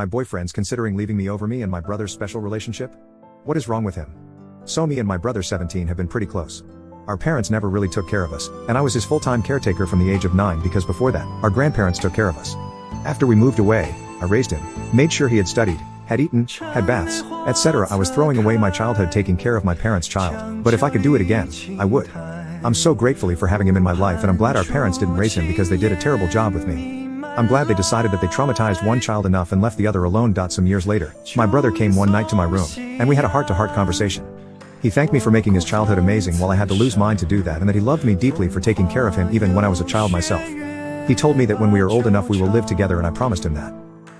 My boyfriend's considering leaving me over me and my brother's special relationship? What is wrong with him? So me and my brother 17 have been pretty close. Our parents never really took care of us, and I was his full-time caretaker from the age of 9 because before that, our grandparents took care of us. After we moved away, I raised him, made sure he had studied, had eaten, had baths, etc. I was throwing away my childhood taking care of my parents' child, but if I could do it again, I would. I'm so grateful for having him in my life, and I'm glad our parents didn't raise him because they did a terrible job with me. I'm glad they decided that they traumatized one child enough and left the other alone. Some years later, my brother came one night to my room, and we had a heart-to-heart conversation. He thanked me for making his childhood amazing while I had to lose mine to do that, and that he loved me deeply for taking care of him even when I was a child myself. He told me that when we are old enough we will live together, and I promised him that.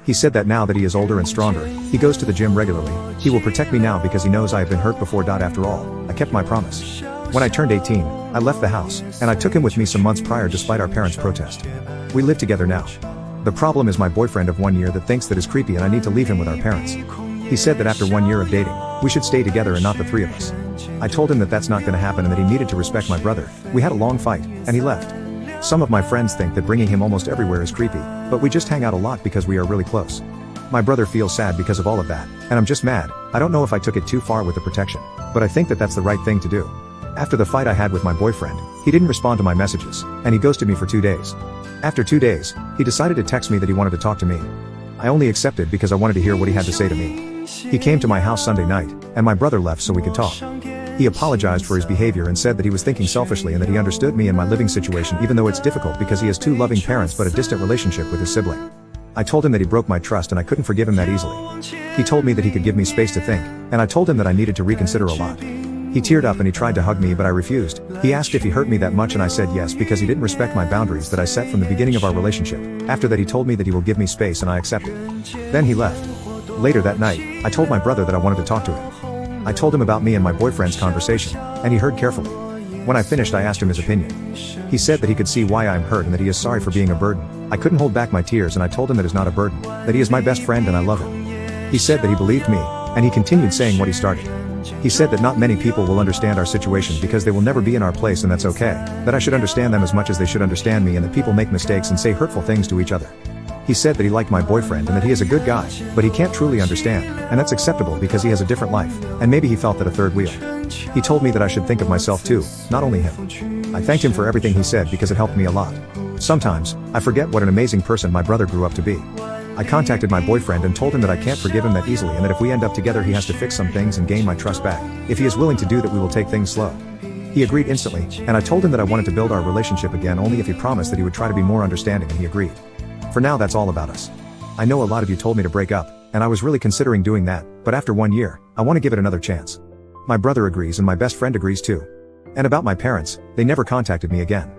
He said that now that he is older and stronger, he goes to the gym regularly, he will protect me now because he knows I have been hurt before. After all, I kept my promise. When I turned 18, I left the house, and I took him with me some months prior despite our parents' protest. We live together now. The problem is my boyfriend of 1 year that thinks that is creepy and I need to leave him with our parents. He said that after 1 year of dating, we should stay together and not the three of us. I told him that that's not gonna happen and that he needed to respect my brother. We had a long fight, and he left. Some of my friends think that bringing him almost everywhere is creepy, but we just hang out a lot because we are really close. My brother feels sad because of all of that, and I'm just mad. I don't know if I took it too far with the protection, but I think that that's the right thing to do. After the fight I had with my boyfriend, he didn't respond to my messages, and he ghosted me for 2 days. After 2 days, he decided to text me that he wanted to talk to me. I only accepted because I wanted to hear what he had to say to me. He came to my house Sunday night, and my brother left so we could talk. He apologized for his behavior and said that he was thinking selfishly and that he understood me and my living situation, even though it's difficult because he has 2 loving parents but a distant relationship with his sibling. I told him that he broke my trust and I couldn't forgive him that easily. He told me that he could give me space to think, and I told him that I needed to reconsider a lot. He teared up and he tried to hug me, but I refused. He asked if he hurt me that much and I said yes because he didn't respect my boundaries that I set from the beginning of our relationship. After that he told me that he will give me space and I accepted. Then he left. Later that night, I told my brother that I wanted to talk to him. I told him about me and my boyfriend's conversation, and he heard carefully. When I finished I asked him his opinion. He said that he could see why I am hurt and that he is sorry for being a burden. I couldn't hold back my tears and I told him that it's not a burden, that he is my best friend and I love him. He said that he believed me, and he continued saying what he started. He said that not many people will understand our situation because they will never be in our place, and that's okay, that I should understand them as much as they should understand me, and that people make mistakes and say hurtful things to each other. He said that he liked my boyfriend and that he is a good guy, but he can't truly understand, and that's acceptable because he has a different life, and maybe he felt that a third wheel. He told me that I should think of myself too, not only him. I thanked him for everything he said because it helped me a lot. Sometimes, I forget what an amazing person my brother grew up to be. I contacted my boyfriend and told him that I can't forgive him that easily and that if we end up together he has to fix some things and gain my trust back. If he is willing to do that we will take things slow. He agreed instantly, and I told him that I wanted to build our relationship again only if he promised that he would try to be more understanding, and he agreed. For now that's all about us. I know a lot of you told me to break up, and I was really considering doing that, but after 1 year, I want to give it another chance. My brother agrees and my best friend agrees too. And about my parents, they never contacted me again.